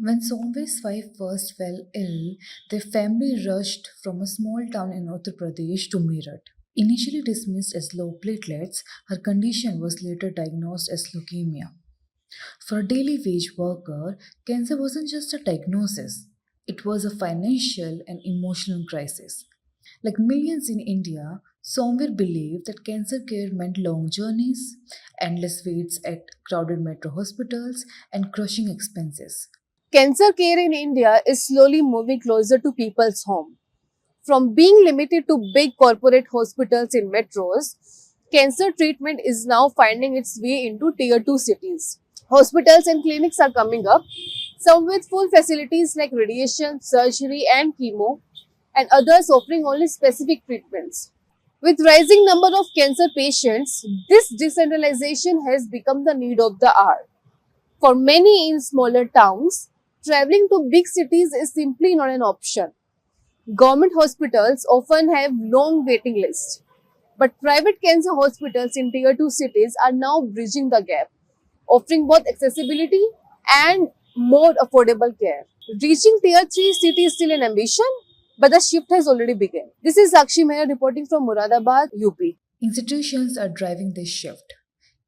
When Somve's wife first fell ill, their family rushed from a small town in Uttar Pradesh to Meerut. Initially dismissed as low platelets, her condition was later diagnosed as leukemia. For a daily wage worker, cancer wasn't just a diagnosis, it was a financial and emotional crisis. Like millions in India, Somvir believed that cancer care meant long journeys, endless waits at crowded metro hospitals, and crushing expenses. Cancer care in India is slowly moving closer to people's home. From being limited to big corporate hospitals in metros, cancer treatment is now finding its way into tier 2 cities. Hospitals and clinics are coming up, some with full facilities like radiation, surgery, and chemo, and others offering only specific treatments. With rising number of cancer patients, this decentralization has become the need of the hour. For many in smaller towns, traveling to big cities is simply not an option. Government hospitals often have long waiting lists, but private cancer hospitals in tier 2 cities are now bridging the gap, offering both accessibility and more affordable care. Reaching tier 3 cities is still an ambition, but the shift has already begun. This is Sakshi Meher reporting from Muradabad, UP. Institutions are driving this shift.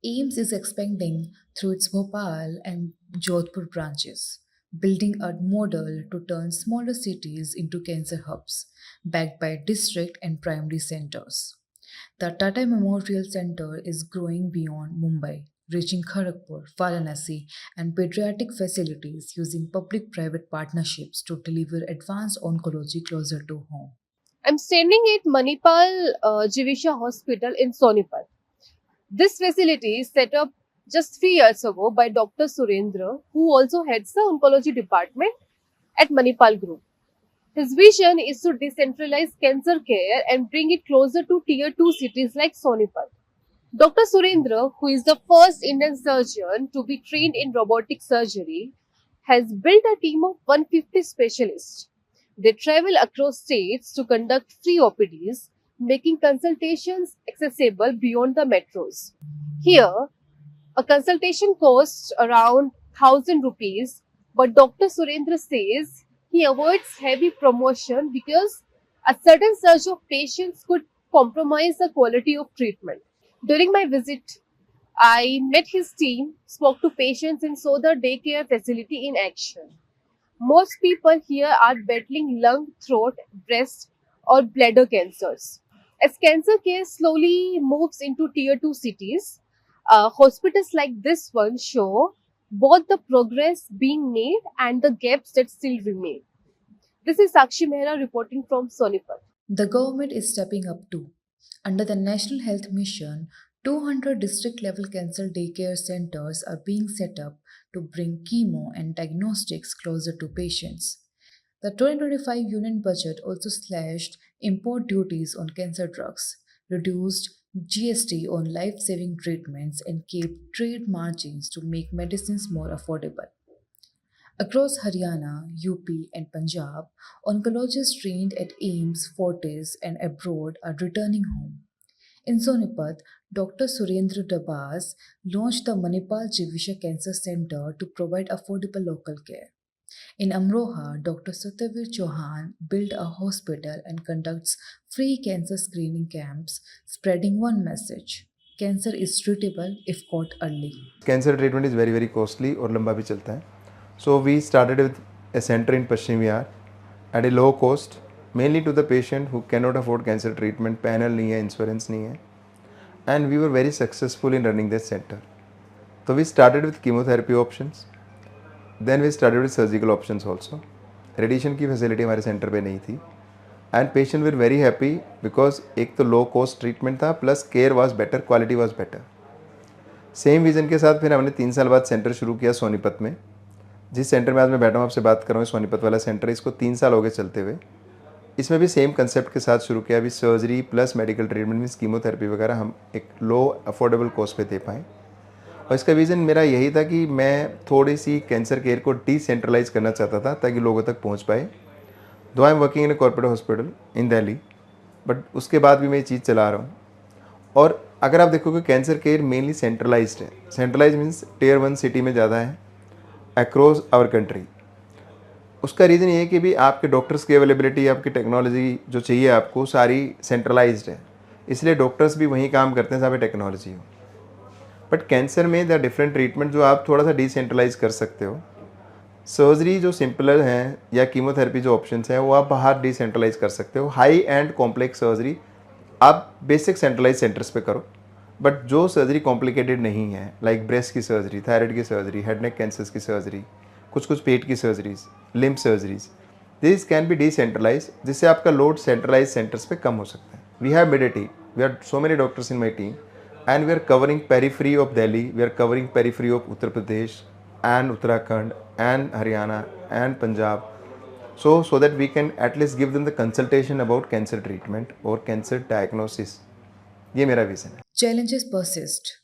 AIMS is expanding through its Bhopal and Jodhpur branches, building a model to turn smaller cities into cancer hubs, backed by district and primary centers. The Tata Memorial Center is growing beyond Mumbai, reaching Kharagpur, Varanasi, and pediatric facilities using public private partnerships to deliver advanced oncology closer to home. I'm standing at Manipal Jivisha Hospital in Sonipat. This facility is set up just 3 years ago by Dr. Surendra, who also heads the oncology department at Manipal Group. His vision is to decentralize cancer care and bring it closer to tier 2 cities like Sonipat. Dr. Surendra, who is the first Indian surgeon to be trained in robotic surgery, has built a team of 150 specialists. They travel across states to conduct free OPDs, making consultations accessible beyond the metros. Here, a consultation costs around 1000 rupees, but Dr. Surendra says he avoids heavy promotion because a certain surge of patients could compromise the quality of treatment. During my visit, I met his team, spoke to patients, and saw the daycare facility in action. Most people here are battling lung, throat, breast, or bladder cancers. As cancer care slowly moves into tier 2 cities, hospitals like this one show both the progress being made and the gaps that still remain. This is Sakshi Mehra reporting from Sonipat. The government is stepping up too. Under the National Health Mission, 200 district level cancer daycare centers are being set up to bring chemo and diagnostics closer to patients. The 2025 union budget also slashed import duties on cancer drugs, reduced GST on life saving treatments, and kept trade margins to make medicines more affordable. Across Haryana, UP, and Punjab, oncologists trained at AIMS, Fortis, and abroad are returning home. In Sonipat, Dr. Surendra Dabas launched the Manipal Jivisha Cancer Center to provide affordable local care. In Amroha, Dr. Satyavir Chauhan built a hospital and conducts free cancer screening camps, spreading one message: cancer is treatable if caught early. Cancer treatment is very very costly और लंबा भी चलता है. So we started with a centre in Paschim Vihar at a low cost, mainly to the patient who can not afford cancer treatment. Panel नहीं है, insurance नहीं है, and we were very successful in running this centre. तो we started with chemotherapy options, then we started with surgical options also. Radiation की facility हमारे centre पे नहीं थी, and patient were very happy because एक तो लो कॉस्ट ट्रीटमेंट था, plus care was better, quality was better. Same vision के साथ फिर हमने 3 साल बाद सेंटर शुरू किया सोनीपत में. जिस सेंटर में आज मैं बैठा हूँ आपसे बात कर रहा हूँ, सोनीपत वाला सेंटर, इसको 3 साल हो गए चलते हुए. इसमें भी सेम कंसेप्ट के साथ शुरू किया. अभी surgery plus medical treatment means chemotherapy वगैरह हम एक लो अफोर्डेबल कॉस्ट पे दे पाएँ. और इसका विज़न मेरा यही था कि मैं थोड़ी सी कैंसर केयर को डिसेंट्रलाइज करना चाहता था ताकि लोगों तक पहुँच पाए. दो I am working in a corporate hospital in Delhi, but उसके बाद भी मैं ये चीज़ चला रहा हूँ. और अगर आप देखोगे कैंसर केयर मेनली सेंट्रलाइज्ड है. सेंट्रलाइज मीन्स टियर 1 सिटी में ज़्यादा है अक्रॉस आवर कंट्री. उसका रीज़न ये है कि भी आपके डॉक्टर्स की अवेलेबिलिटी, आपकी टेक्नोलॉजी जो चाहिए आपको सारी सेंट्रलाइज्ड है, इसलिए डॉक्टर्स भी वहीं काम करते हैं जहाँ पे टेक्नोलॉजी हो। बट कैंसर में द डिफरेंट ट्रीटमेंट जो आप थोड़ा सा डिसेंट्रलाइज कर सकते हो। सर्जरी जो सिंपलर हैं या कीमोथेरेपी जो ऑप्शंस हैं वो आप बाहर डिसेंट्रलाइज कर सकते हो। हाई एंड कॉम्प्लेक्स सर्जरी आप बेसिक सेंट्रलाइज सेंटर्स पे करो। बट जो सर्जरी कॉम्प्लिकेटेड नहीं है, लाइक ब्रेस्ट की सर्जरी, थायराइड की सर्जरी, हेड नेक कैंसर्स की सर्जरी, कुछ पेट की surgeries, lymph surgeries, this can be decentralise, जिससे आपका लोड सेंट्रलाइज सेंटर्स पे कम हो सकता है। We have made a team, we are so many doctors in my team and we are covering periphery of Delhi, we are covering periphery of Uttar Pradesh and Uttarakhand and Haryana and Punjab, so that we can at least give them the consultation about cancer treatment or cancer diagnosis. ये मेरा vision है। Challenges persist.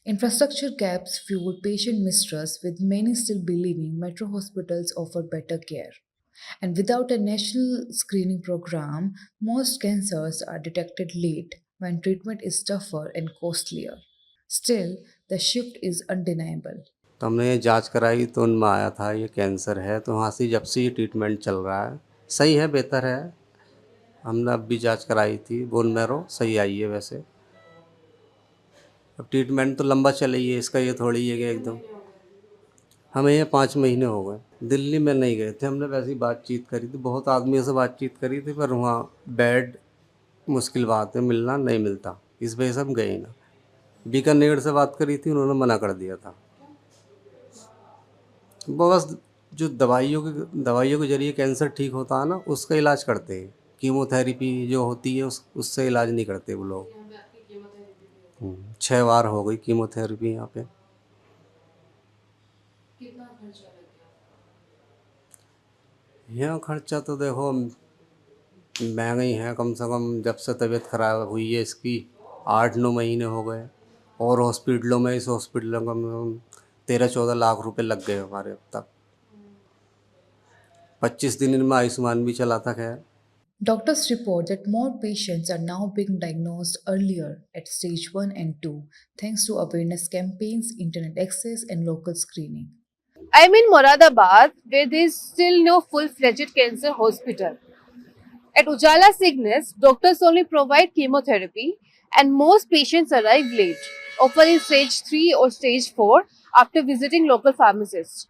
Infrastructure gaps fuel patient mistrust, with many still believing metro hospitals offer better care. And without a national screening program, most cancers are detected late when treatment is tougher and costlier. Still, the shift is undeniable. तो हमने ये जांच कराई तो उनमें आया था ये कैंसर है, तो वहाँ से जब से ये ट्रीटमेंट चल रहा है सही है, बेहतर है। हमने अब भी जांच कराई थी, बोन मैरो सही आई है। वैसे अब ट्रीटमेंट तो लंबा चला ही है इसका, ये थोड़ी है कि एकदम। हमें ये 5 महीने हो गए। दिल्ली में नहीं गए थे, हमने वैसे ही बातचीत करी थी, बहुत आदमियों से बातचीत करी थी, पर वहाँ बेड मुश्किल बात है, मिलना नहीं मिलता, इस वजह से हम गए ही ना। बीकानेर से बात करी थी, उन्होंने मना कर दिया था। बस जो दवाइयों के जरिए कैंसर ठीक होता है ना, उसका इलाज करते हैं। कीमोथेरेपी जो होती है उससे इलाज नहीं करते वो लोग। 6 बार हो गई कीमोथेरेपी यहाँ पे। कितना खर्चा लग गया? यहाँ खर्चा तो देखो महंगा ही है, कम से कम जब से तबीयत खराब हुई है इसकी 8-9 महीने हो गए। और हॉस्पिटलों में, इस हॉस्पिटलों में कम से कम 13-14 लाख रुपए लग गए हमारे अब तक। 25 दिन इनमें आयुष्मान भी चला था। खैर, Doctors report that more patients are now being diagnosed earlier at stage 1 and 2 thanks to awareness campaigns, internet access, and local screening. I'm in Moradabad, where there is still no full-fledged cancer hospital. At Ujala Cygnus, doctors only provide chemotherapy, and most patients arrive late, often in stage 3 or stage 4 after visiting local pharmacists.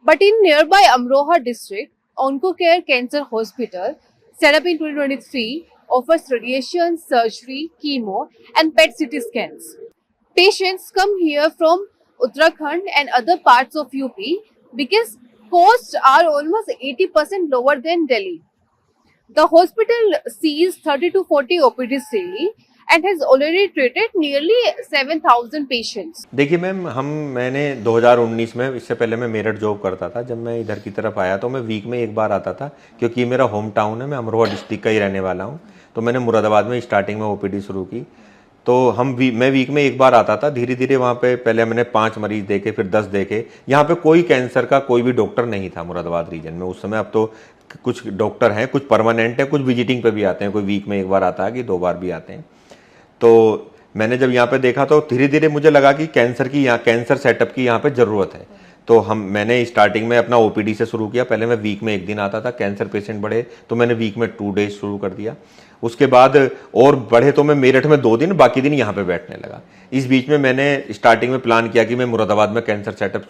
But in nearby Amroha district, OncoCare Cancer Hospital, set up in 2023, offers radiation, surgery, chemo, and PET CT scans. Patients come here from Uttarakhand and other parts of UP because costs are almost 80% lower than Delhi. The hospital sees 30 to 40 OPDs daily and has already treated nearly 7,000 patients. देखिए ma'am, मैंने 2019 में, इससे पहले मैं Meerut job करता था। जब मैं इधर की तरफ आया तो मैं वीक में एक बार आता था, क्योंकि मेरा होम टाउन है, मैं अमरोहा डिस्ट्रिक्ट का ही रहने वाला हूँ। तो मैंने मुरादाबाद में स्टार्टिंग में ओपीडी शुरू की। तो मैं वीक में एक बार आता था। धीरे धीरे वहाँ पे पहले मैंने 5 मरीज देखे, फिर 10 देखे। यहाँ पे कोई कैंसर का कोई भी डॉक्टर नहीं था मुरादाबाद रीजन में उस समय। अब तो कुछ डॉक्टर हैं, कुछ परमानेंट है, कुछ विजिटिंग पे भी आते हैं। कोई वीक में एक बार आता है कि 2 बार भी आते हैं। तो मैंने जब यहाँ पे देखा तो धीरे धीरे मुझे लगा कि कैंसर सेटअप की यहाँ पे ज़रूरत है। तो मैंने स्टार्टिंग में अपना ओपीडी से शुरू किया। पहले मैं वीक में 1 दिन आता था। कैंसर पेशेंट बढ़े तो मैंने वीक में 2 डेज शुरू कर दिया। उसके बाद और बढ़े तो मैं मेरठ में 2 दिन, बाकी दिन यहाँ पे बैठने लगा। इस बीच में मैंने स्टार्टिंग में प्लान किया कि मैं मुरादाबाद में कैंसर सेटअप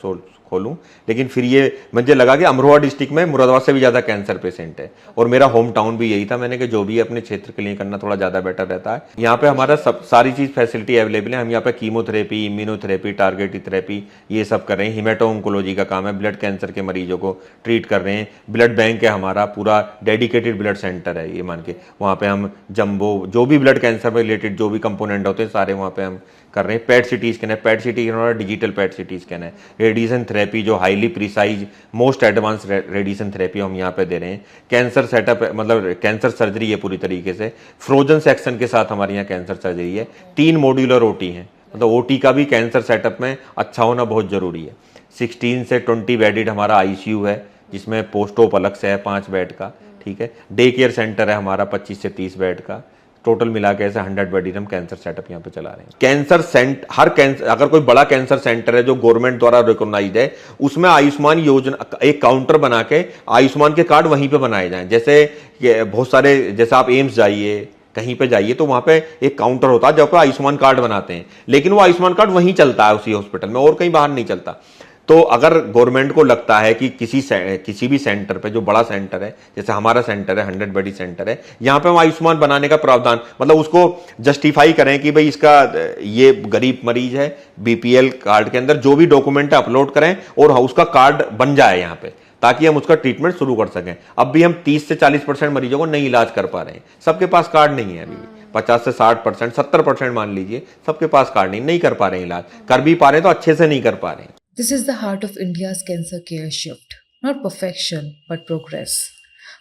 खोलूं, लेकिन फिर ये मुझे लगा कि अमरोहा डिस्ट्रिक्ट में मुरादाबाद से भी ज़्यादा कैंसर पेशेंट है, और मेरा होम टाउन भी यही था। मैंने कि जो भी अपने क्षेत्र के लिए करना थोड़ा ज़्यादा बेटर रहता है। यहाँ पे हमारा सारी चीज़ फैसिलिटी अवेलेबल है। हम यहाँ पे कीमोथेरेपी, इम्यूनोथेरेपी, टारगेटेड थेरेपी ये सब कर रहे हैं। हिमेटो ऑन्कोलॉजी का काम है, ब्लड कैंसर के मरीजों को ट्रीट कर रहे हैं। ब्लड बैंक है हमारा, पूरा डेडिकेटेड ब्लड सेंटर है ये मान के। वहाँ पे हम जम्बो जो भी ब्लड कैंसर में रिलेटेड जो भी कंपोनेंट होते हैं सारे वहाँ पे हम कर रहे हैं। पेट सिटी स्कैन है, PET CT scan digital PET CT scan है। रेडिएशन थेरेपी जो highly precise most advance radiation therapy हम यहाँ पे दे रहे हैं। कैंसर सेटअप मतलब कैंसर सर्जरी है पूरी तरीके से, फ्रोजन सेक्शन के साथ हमारे यहाँ कैंसर सर्जरी है। 3 मॉड्यूलर ओटी है, मतलब ओटी का भी कैंसर सेटअप में अच्छा होना बहुत जरूरी है। 16 से 20 बेडेड हमारा आईसीयू है, जिसमें पोस्ट ऑप अलग से है 5 बेड का, ठीक है। डे केयर सेंटर है हमारा 25 से 30 बेड का। टोटल मिला के ऐसे 100 बेड हम कैंसर सेटअप यहाँ पे चला रहे हैं। कैंसर सेंटर, हर कैंसर, अगर कोई बड़ा कैंसर सेंटर है जो गवर्नमेंट द्वारा रिकॉग्नाइज्ड है, उसमें आयुष्मान योजना एक काउंटर बना के आयुष्मान के कार्ड वहीं पे बनाए जाएं। जैसे बहुत सारे, जैसे आप एम्स जाइए, कहीं पे जाइए तो वहां पे एक काउंटर होता है जहाँ पे आयुष्मान कार्ड बनाते हैं, लेकिन वो आयुष्मान कार्ड वहीं चलता है उसी हॉस्पिटल में, और कहीं बाहर नहीं चलता। तो अगर गवर्नमेंट को लगता है कि किसी भी सेंटर पे, जो बड़ा सेंटर है, जैसे हमारा सेंटर है 100 बेड सेंटर है, यहाँ पे हम आयुष्मान बनाने का प्रावधान, मतलब उसको जस्टिफाई करें कि भाई इसका ये गरीब मरीज है, बीपीएल कार्ड के अंदर जो भी डॉक्यूमेंट है अपलोड करें और उसका कार्ड बन जाए यहाँ पे, ताकि हम उसका ट्रीटमेंट शुरू कर सकें। अब भी हम 30 से 40% मरीजों को नहीं इलाज कर पा रहे हैं, सबके पास कार्ड नहीं है अभी भी। 50 से 60%, 70% मान लीजिए, सबके पास कार्ड नहीं कर पा रहे हैं इलाज, कर भी पा रहे हैं तो अच्छे से नहीं कर पा रहे हैं। This is the heart of India's cancer care shift. Not perfection, but progress.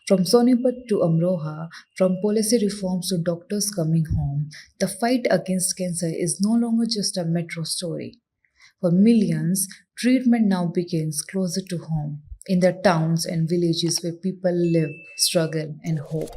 From Sonipat to Amroha, from policy reforms to doctors coming home, the fight against cancer is no longer just a metro story. For millions, treatment now begins closer to home, in the towns and villages where people live, struggle, and hope.